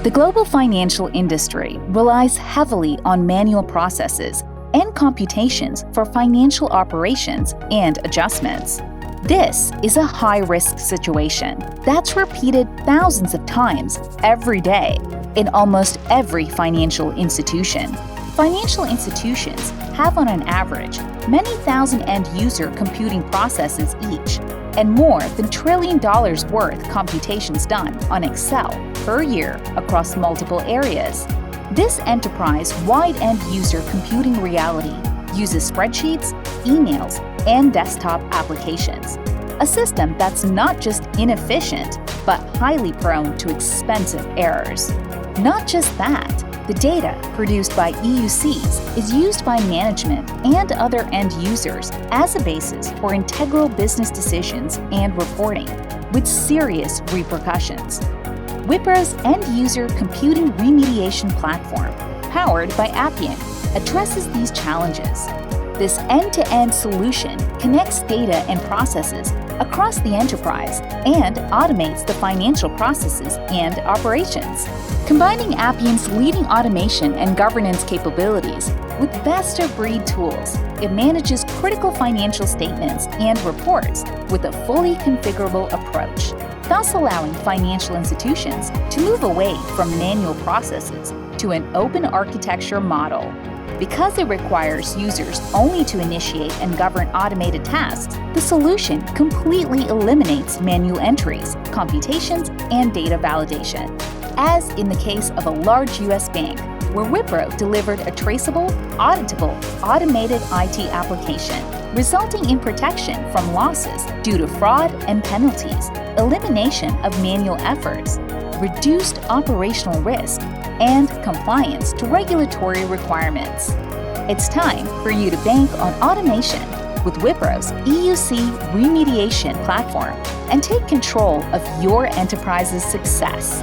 The global financial industry relies heavily on manual processes and computations for financial operations and adjustments. This is a high-risk situation that's repeated thousands of times every day in almost every financial institution. Financial institutions have on an average many thousand end-user computing processes each, and more than $1 trillion worth computations done on Excel per year across multiple areas. This enterprise-wide end-user computing reality uses spreadsheets, emails, and desktop applications. A system that's not just inefficient, but highly prone to expensive errors. Not just that, the data produced by EUCs is used by management and other end users as a basis for integral business decisions and reporting, with serious repercussions. Wipro's end-user computing remediation platform, powered by Appian, addresses these challenges. This end-to-end solution connects data and processes across the enterprise and automates the financial processes and operations. Combining Appian's leading automation and governance capabilities with best-of-breed tools, it manages critical financial statements and reports with a fully configurable approach, thus allowing financial institutions to move away from manual processes to an open architecture model. Because it requires users only to initiate and govern automated tasks, the solution completely eliminates manual entries, computations, and data validation. As in the case of a large U.S. bank, where Wipro delivered a traceable, auditable, automated IT application, resulting in protection from losses due to fraud and penalties, elimination of manual efforts, reduced operational risk, and compliance to regulatory requirements. It's time for you to bank on automation with Wipro's EUC Remediation Platform and take control of your enterprise's success.